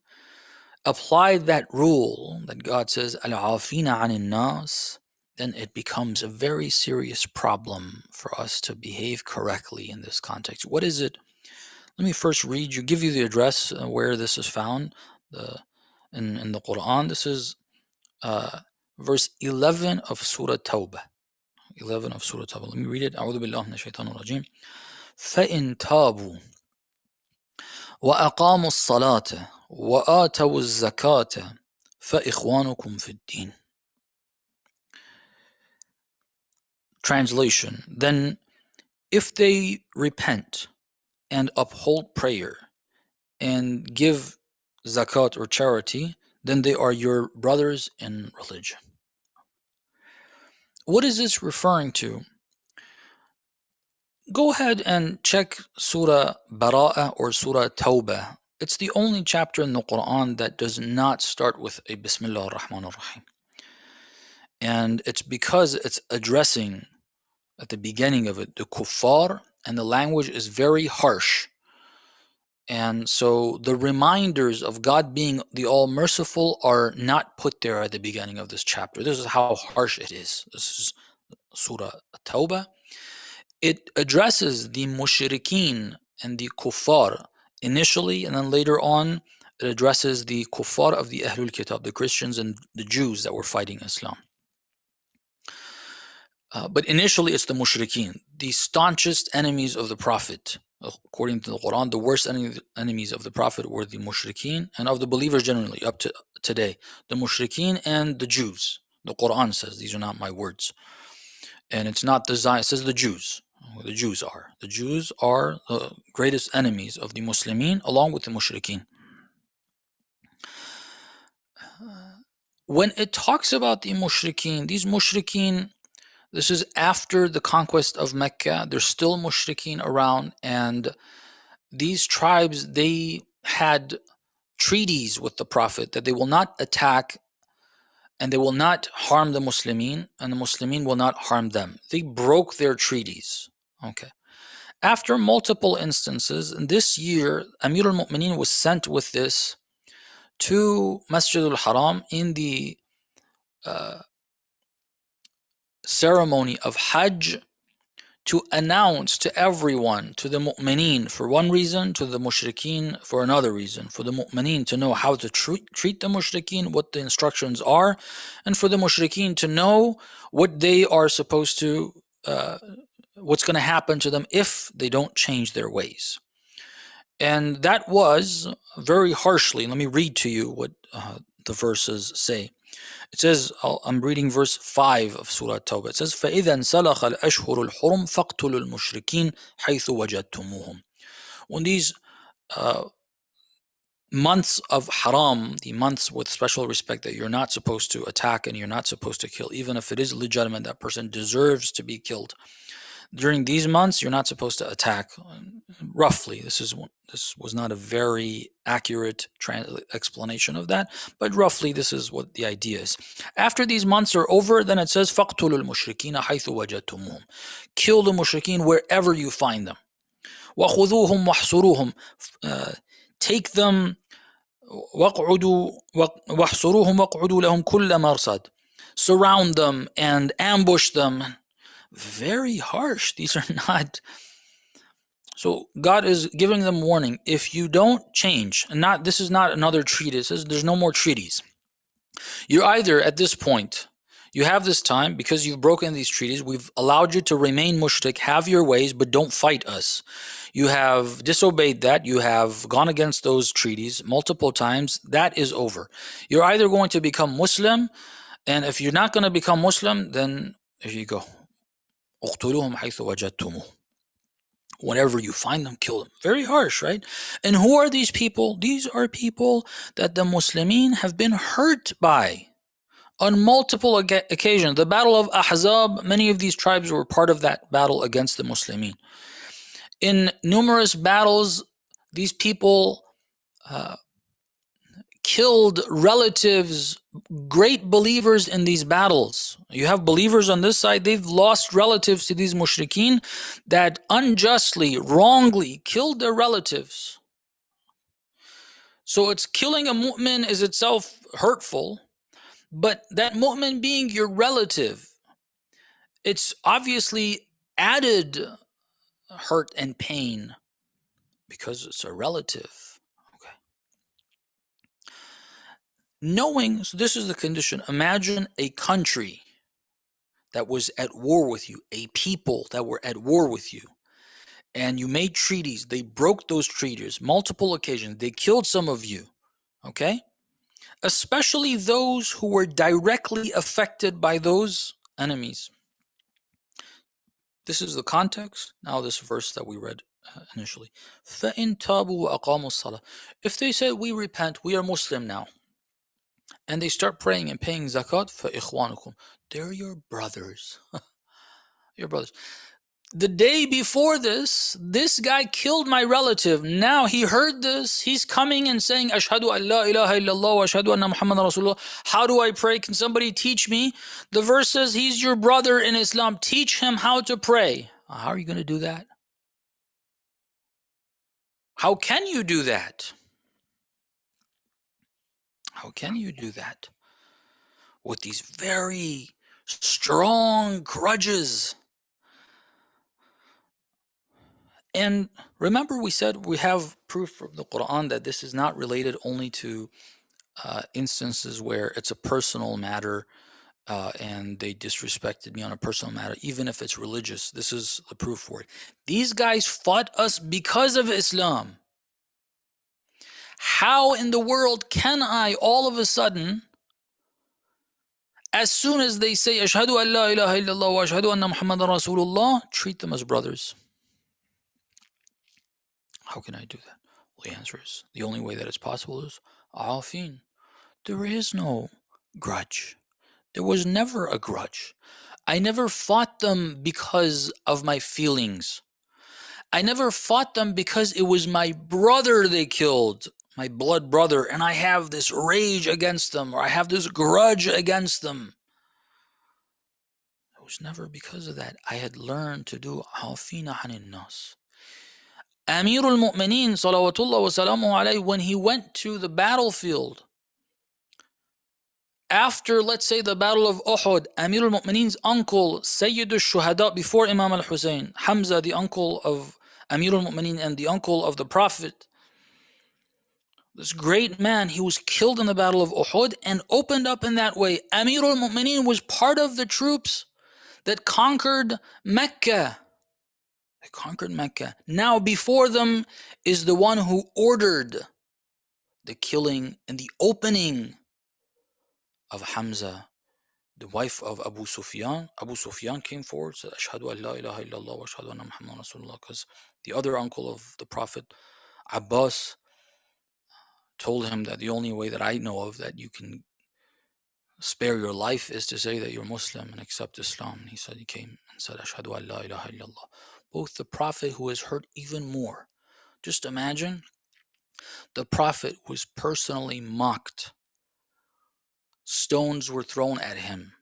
applied that rule that God says, Al-afina anin nas, then it becomes a very serious problem for us to behave correctly in this context. What is it? Let me first give you the address where this is found in the Quran. This is verse 11 of Surah Tawbah. 11 of Surah Tawbah. Let me read it. أعوذ بالله من الشيطان الرجيم. فإن تابوا وأقاموا الصلاة وآتوا الزكاة فإخوانكم في الدين. Translation: Then if they repent and uphold prayer and give zakat or charity, then they are your brothers in religion. What is this referring to? Go ahead and check Surah Bara'ah or Surah Tawbah. It's the only chapter in the Quran that does not start with a Bismillah ar-Rahman ar-Rahim. And it's because it's addressing at the beginning of it, the kuffar, and the language is very harsh. And so the reminders of God being the all merciful are not put there at the beginning of this chapter. This is how harsh it is. This is Surah Tawbah. It addresses the mushrikeen and the kuffar initially, and then later on it addresses the kuffar of the Ahlul Kitab, the Christians and the Jews that were fighting Islam. But initially it's the mushrikeen, the staunchest enemies of the Prophet. According to the Quran, the worst enemies of the Prophet were the mushrikeen, and of the believers generally up to today, the mushrikeen and the Jews. The Quran says, these are not my words. And it's not the Zion, it says the Jews. The Jews are. The Jews are the greatest enemies of the Muslimin along with the mushrikeen. When it talks about the mushrikeen, these mushrikeen, this is after the conquest of Mecca. There's still mushrikeen around, and these tribes, they had treaties with the Prophet that they will not attack and they will not harm the Muslimin, and the Muslimin will not harm them. They broke their treaties. Okay. After multiple instances, and this year, Amir al-Mu'mineen was sent with this to Masjid al-Haram in the ceremony of Hajj to announce to everyone, to the mu'mineen for one reason, to the mushrikeen for another reason. For the mu'mineen to know how to treat the mushrikeen, what the instructions are, and for the mushrikeen to know what they are supposed to, what's going to happen to them if they don't change their ways. And that was very harshly. Let me read to you what the verses say. It says, I'm reading verse 5 of Surah Tawbah. It says, فَإِذَا انْسَلَخَ الْأَشْهُرُ الْحُرُمْ فَاقْتُلُوا الْمُشْرِكِينَ حَيْثُ وَجَدْتُمُوهُم. When these months of haram, the months with special respect that you're not supposed to attack and you're not supposed to kill, even if it is legitimate, that person deserves to be killed. During these months, you're not supposed to attack. Roughly, this was not a very accurate explanation of that, but roughly this is what the idea is. After these months are over, then it says فَاقْتُلُوا الْمُشْرِكِينَ حَيْثُ وَجَدْتُمُوهُم. Kill the mushrikeen wherever you find them. وَخُذُوهُمْ وَاحْصُرُوهُم. Take them. وَاقْعُدُوا وَاحْصُرُوهُمْ وَاقْعُدُوا لَهُمْ كُلَّ مَرْصَدٍ. Surround them and ambush them. Very harsh. These are not. So God is giving them warning. If you don't change, and this is not another treaty. It says there's no more treaties. You're either at this point, you have this time because you've broken these treaties. We've allowed you to remain mushrik, have your ways, but don't fight us. You have disobeyed that. You have gone against those treaties multiple times. That is over. You're either going to become Muslim, and if you're not going to become Muslim, then there you go. اقتلوهم حيث وجدتموه. Whenever you find them, kill them. Very harsh, right? And who are these people? These are people that the Muslimin have been hurt by on multiple occasions. The Battle of Ahzab, many of these tribes were part of that battle against the Muslimin. In numerous battles, these people killed relatives, great believers in these battles. You have believers on this side, they've lost relatives to these mushrikeen that unjustly, wrongly killed their relatives. So it's killing a mu'min is itself hurtful, but that mu'min being your relative, it's obviously added hurt and pain because it's a relative. Knowing, so this is the condition. Imagine a country that was at war with you, a people that were at war with you, and you made treaties. They broke those treaties multiple occasions. They killed some of you, okay? Especially those who were directly affected by those enemies. This is the context. Now this verse that we read initially. فَإِن تَابُوا وَأَقَامُوا الصَّلَاةَ. If they said, we repent, we are Muslim now, and they start praying and paying zakat, فَإِخْوَانُكُمْ. They're your brothers. Your brothers. The day before this guy killed my relative. Now he heard this. He's coming and saying, Ashhadu an la ilaha illallah wa ashhadu anna Muhammadan Rasulullah. How do I pray? Can somebody teach me? The verse says, he's your brother in Islam. Teach him how to pray. How are you going to do that? How can you do that? How can you do that? With these very strong grudges. And remember, we said we have proof from the Quran that this is not related only to instances where it's a personal matter and they disrespected me on a personal matter, even if it's religious. This is the proof for it. These guys fought us because of Islam. How in the world can I all of a sudden, as soon as they say, Ashhadu an la ilaha illallah wa ashhadu anna Muhammadan Rasulullah, treat them as brothers? How can I do that? Well, the answer is, the only way that it's possible is, Afin. There is no grudge. There was never a grudge. I never fought them because of my feelings. I never fought them because it was my brother they killed, my blood brother, and I have this rage against them, or I have this grudge against them. It was never because of that. I had learned to do Afina anin nas. Amir al-Mu'mineen, salawatullah wa salamu alayhi, when he went to the battlefield, after, let's say, the Battle of Uhud, Amir al-Mu'mineen's uncle, Sayyid al-Shuhada, before Imam al-Hussein, Hamza, the uncle of Amir al-Mu'mineen and the uncle of the Prophet, this great man, he was killed in the Battle of Uhud and opened up in that way. Amir al-Mu'mineen was part of the troops that conquered Mecca. They conquered Mecca. Now before them is the one who ordered the killing and the opening of Hamza, the wife of Abu Sufyan. Abu Sufyan came forward, said, Ashhadu an la ilaha illallah wa ashhadu anna Muhammadan Rasulullah, because the other uncle of the Prophet, Abbas, told him that the only way that I know of that you can spare your life is to say that you're Muslim and accept Islam. And he said, he came and said, Ashhadu an la ilaha illallah. Both the Prophet, who is hurt even more. Just imagine, the Prophet was personally mocked. Stones were thrown at him.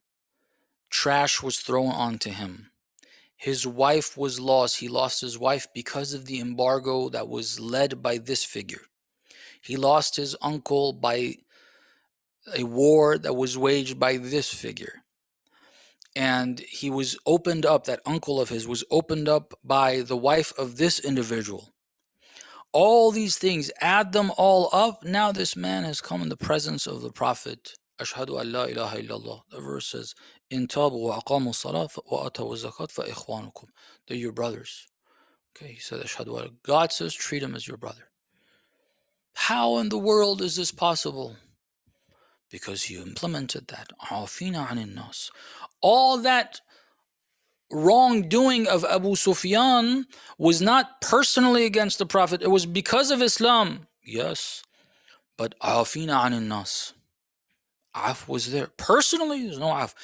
Trash was thrown onto him. His wife was lost. He lost his wife because of the embargo that was led by this figure. He lost his uncle by a war that was waged by this figure. And he was opened up, that uncle of his was opened up by the wife of this individual. All these things, add them all up. Now this man has come in the presence of the Prophet. Ashhadu an la ilaha illallah. The verse says, In tabu wa aqamu salat wa atawu zakat fa ikhwanukum. They're your brothers. Okay, he said, Ashhadu an. God says, treat him as your brother. How in the world is this possible? Because he implemented that. Afina anin nas. All that wrongdoing of Abu Sufyan was not personally against the Prophet. It was because of Islam. Yes, but afina anin nas. Af was there. Personally, there's no af.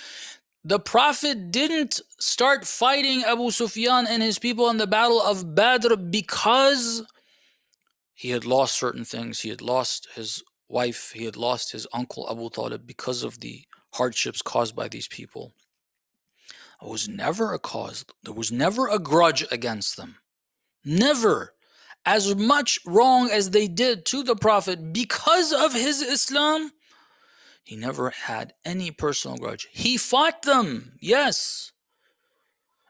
The Prophet didn't start fighting Abu Sufyan and his people in the Battle of Badr because he had lost certain things. He had lost his wife. He had lost his uncle Abu Talib because of the hardships caused by these people. It was never a cause. There was never a grudge against them. Never. As much wrong as they did to the Prophet because of his Islam, he never had any personal grudge. He fought them, yes.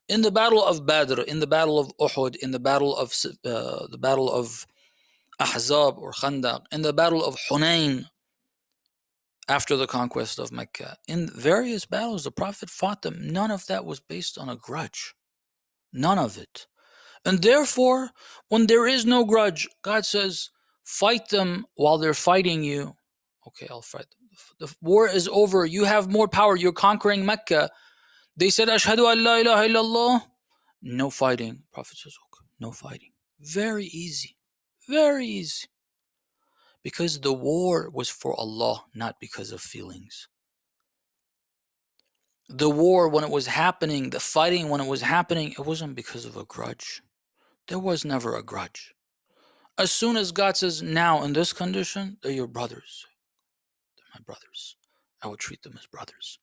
In the Battle of Badr, in the Battle of Uhud, in the Battle of Ahzab or Khandaq, in the Battle of Hunayn, after the conquest of Mecca. In various battles, the Prophet fought them. None of that was based on a grudge. None of it. And therefore, when there is no grudge, God says, fight them while they're fighting you. Okay, I'll fight them. The war is over. You have more power. You're conquering Mecca. They said, Ashhadu an la ilaha illallah. No fighting. Prophet says, okay, no fighting. Very easy. Very easy. Because the war was for Allah, not because of feelings. The war when it was happening, the fighting when it was happening, it wasn't because of a grudge. There was never a grudge. As soon as God says, now in this condition, they're your brothers. They're my brothers. I will treat them as brothers.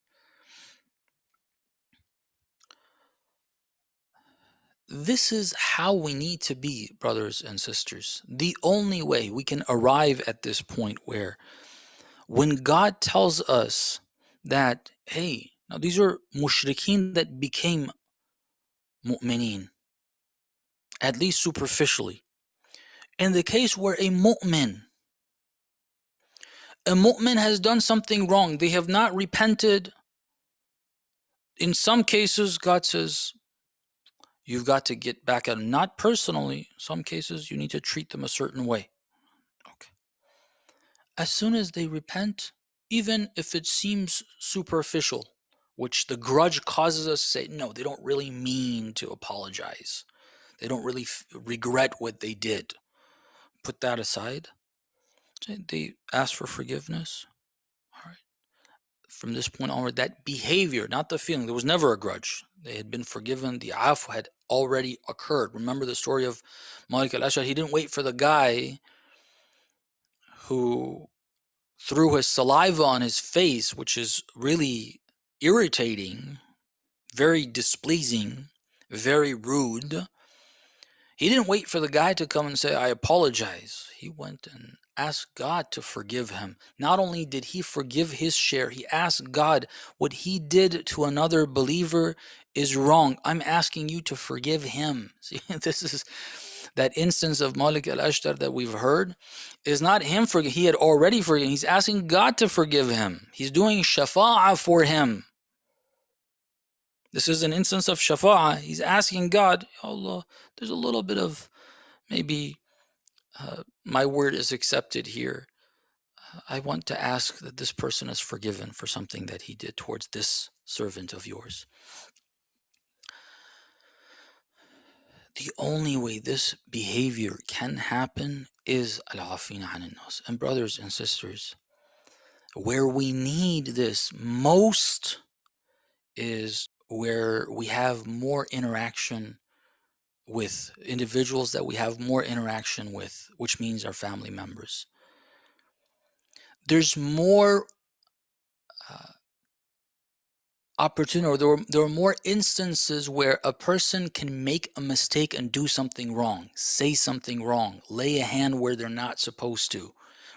This is how we need to be, brothers and sisters. The only way we can arrive at this point where when God tells us that, hey, now these are mushrikeen that became mu'mineen, at least superficially. In the case where a mu'min has done something wrong, they have not repented. In some cases, God says, you've got to get back at them. Not personally. Some cases, you need to treat them a certain way. Okay. As soon as they repent, even if it seems superficial, which the grudge causes us to say, no, they don't really mean to apologize. They don't really regret what they did. Put that aside. They ask for forgiveness. All right. From this point onward, that behavior, not the feeling, there was never a grudge. They had been forgiven. The afu had already occurred. Remember the story of Malik al-Ashar? He didn't wait for the guy who threw his saliva on his face, which is really irritating, very displeasing, very rude. He didn't wait for the guy to come and say, I apologize. He went and asked God to forgive him. Not only did he forgive his share, he asked God, what he did to another believer is wrong. I'm asking you to forgive him. See, this is that instance of Malik al-Ashtar that we've heard is not him forgive. He had already forgiven. He's asking God to forgive him. He's doing shafa'ah for him. This is an instance of shafa'ah. He's asking God, Allah, there's a little bit of maybe my word is accepted here. I want to ask that this person is forgiven for something that he did towards this servant of yours. The only way this behavior can happen is al-afina anin nas. And brothers and sisters, where we need this most is where we have more interaction with individuals that we have more interaction with, which means our family members. There's more opportunity, or there are more instances where a person can make a mistake and do something wrong, say something wrong, lay a hand where they're not supposed to,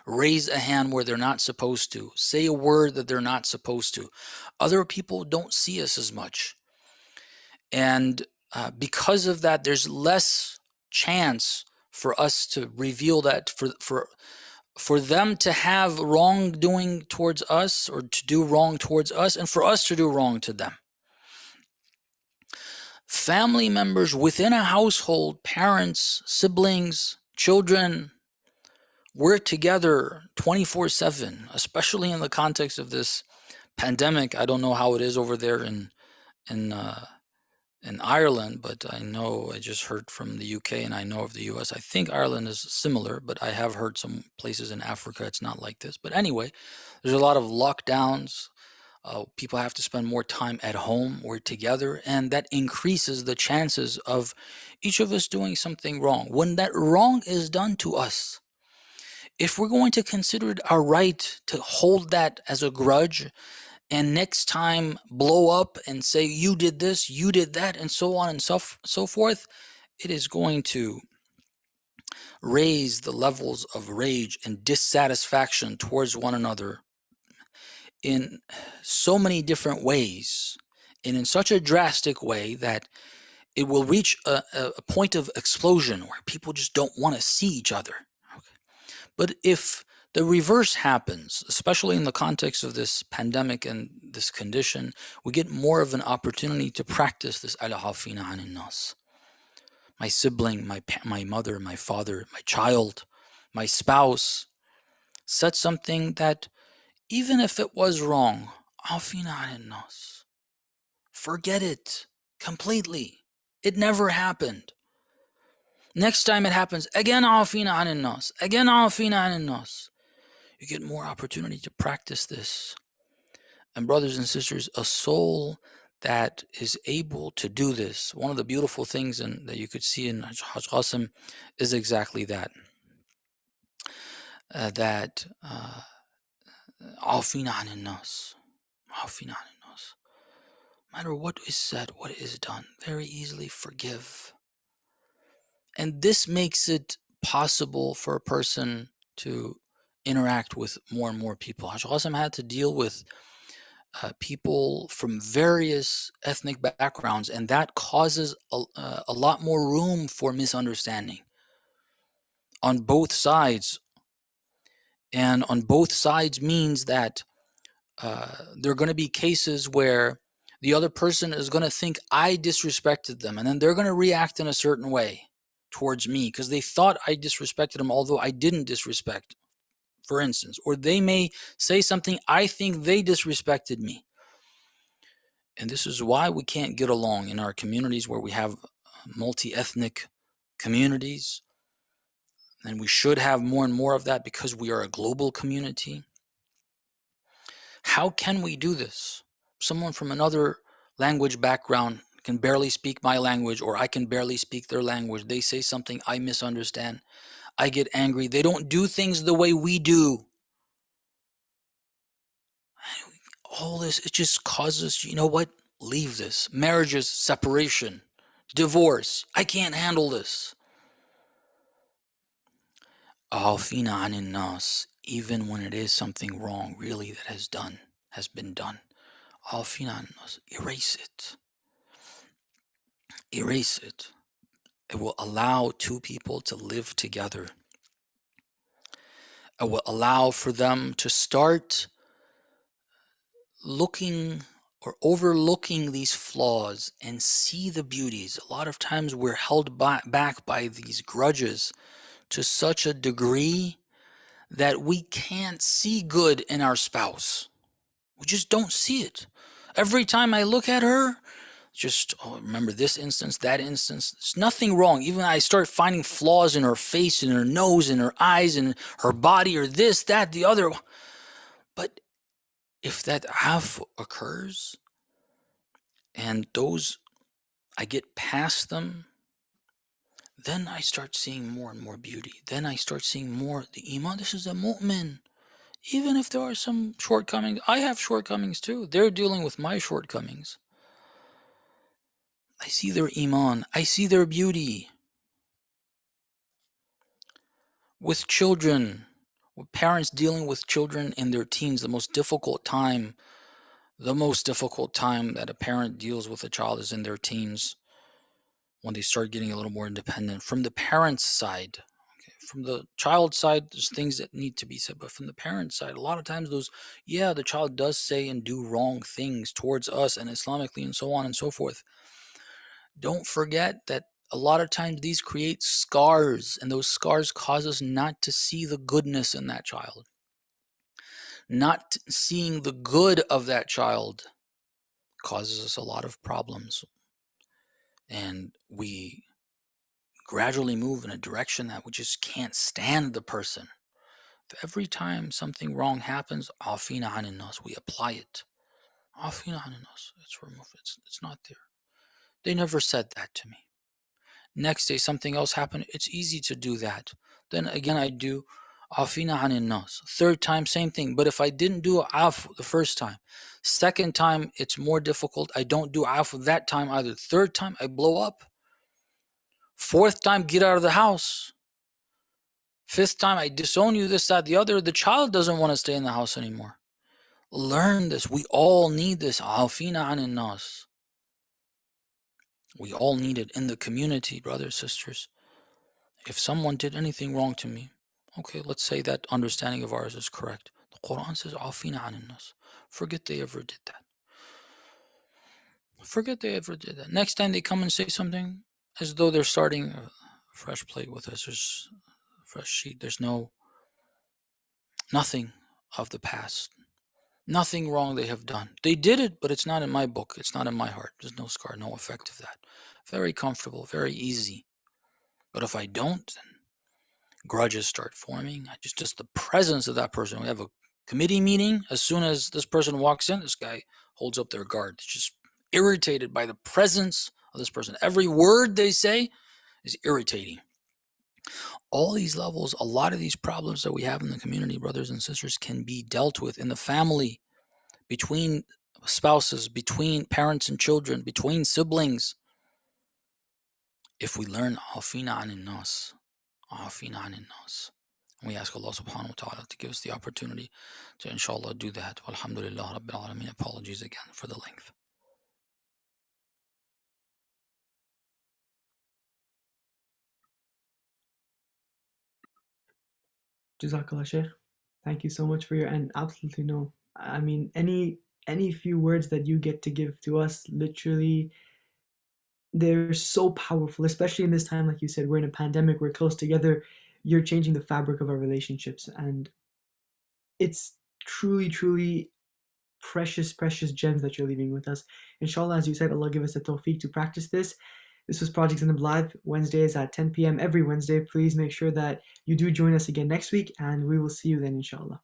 raise a hand where they're not supposed to, say a word that they're not supposed to. Other people don't see us as much. And because of that, there's less chance for us to reveal that, for them to have wrongdoing towards us or to do wrong towards us, and for us to do wrong to them. Family members within a household, parents, siblings, children, we're together 24/7, especially in the context of this pandemic. I don't know how it is over there in Ireland, but I know I just heard from the UK and I know of the US. I think Ireland is similar, but I have heard some places in Africa it's not like this. But anyway, there's a lot of lockdowns. People have to spend more time at home or together, and that increases the chances of each of us doing something wrong. When that wrong is done to us, if we're going to consider it our right to hold that as a grudge, and next time blow up and say, you did this, you did that, and so on and so forth, it is going to raise the levels of rage and dissatisfaction towards one another in so many different ways, and in such a drastic way that it will reach a point of explosion where people just don't want to see each other. Okay. But if the reverse happens, especially in the context of this pandemic and this condition, we get more of an opportunity to practice this al-afina anin nas. My sibling, my mother, my father, my child, my spouse said something that, even if it was wrong, afina anin nas. Forget it completely. It never happened. Next time it happens, again afina anin nas, again afina anin nas. You get more opportunity to practice this. And brothers and sisters, a soul that is able to do this, one of the beautiful things that you could see in Hajj Qasim is exactly that. That عافين عن الناس, عافين عن الناس. No matter what is said, what is done, very easily forgive. And this makes it possible for a person to interact with more and more people. Hajj Qasim had to deal with people from various ethnic backgrounds, and that causes a lot more room for misunderstanding on both sides. And on both sides means that there are going to be cases where the other person is going to think I disrespected them, and then they're going to react in a certain way towards me because they thought I disrespected them, although I didn't disrespect, for instance. Or they may say something, I think they disrespected me. And this is why we can't get along in our communities where we have multi-ethnic communities. And we should have more and more of that because we are a global community. How can we do this? Someone from another language background can barely speak my language, or I can barely speak their language. They say something I misunderstand. I get angry. They don't do things the way we do. All this, it just causes, you know what? Leave this. Marriages, separation, divorce. I can't handle this. عافين عن الناس, even when it is something wrong, really, that has been done. عافين عن الناس, erase it. Erase it. It will allow two people to live together. It will allow for them to start looking or overlooking these flaws and see the beauties. A lot of times we're held back by these grudges to such a degree that we can't see good in our spouse. We just don't see it. Every time I look at her, just, oh, remember this instance, that instance. There's nothing wrong. Even I start finding flaws in her face, in her nose, in her eyes, in her body, or this, that, the other. But if that af occurs, and those, I get past them, then I start seeing more and more beauty. Then I start seeing more the iman. This is a mu'min. Even if there are some shortcomings, I have shortcomings too. They're dealing with my shortcomings. I see their iman. I see their beauty. With children, with parents dealing with children in their teens, the most difficult time that a parent deals with a child is in their teens, when they start getting a little more independent. From the parent's side, okay, from the child's side, there's things that need to be said, but from the parent's side, a lot of times the child does say and do wrong things towards us and Islamically and so on and so forth. Don't forget that a lot of times these create scars, and those scars cause us not to see the goodness in that child. Not seeing the good of that child causes us a lot of problems. And we gradually move in a direction that we just can't stand the person. Every time something wrong happens, عافين عن الناس, we apply it. عافين عن الناس, it's removed. It's not there. They never said that to me. Next day, something else happened. It's easy to do that. Then again, I do عافين عن الناس. Third time, same thing. But if I didn't do af the first time, second time, it's more difficult. I don't do af that time either. Third time, I blow up. Fourth time, get out of the house. Fifth time, I disown you, this, that, the other. The child doesn't want to stay in the house anymore. Learn this. We all need this. عافين عن الناس. We all need it in the community, brothers, sisters. If someone did anything wrong to me, okay, let's say that understanding of ours is correct. The Quran says, عافين عن الناس. Forget they ever did that. Forget they ever did that. Next time they come and say something, as though they're starting a fresh plate with us, there's a fresh sheet. There's nothing of the past. Nothing wrong they have done. They did it, but it's not in my book. It's not in my heart. There's no scar, no effect of that. Very comfortable, very easy. But if I don't, then grudges start forming. Just the presence of that person. We have a committee meeting, as soon as this person walks in, this guy holds up their guard. It's just irritated by the presence of this person. Every word they say is irritating. All these levels, a lot of these problems that we have in the community, brothers and sisters, can be dealt with in the family, between spouses, between parents and children, between siblings, if we learn afina anin nas. We ask Allah subhanahu wa ta'ala to give us the opportunity to inshallah do that. Alhamdulillah Rabbil Alameen. Apologies again for the length. Jazakallah, Sheikh. Thank you so much for your, and absolutely no. I mean, any few words that you get to give to us, literally, they're so powerful, especially in this time. Like you said, we're in a pandemic, we're close together. You're changing the fabric of our relationships, and it's truly, truly precious, precious gems that you're leaving with us. Inshallah, as you said, Allah give us the tawfiq to practice this. This was Project Zainab Live, Wednesdays at 10 p.m. every Wednesday. Please make sure that you do join us again next week, and we will see you then, inshallah.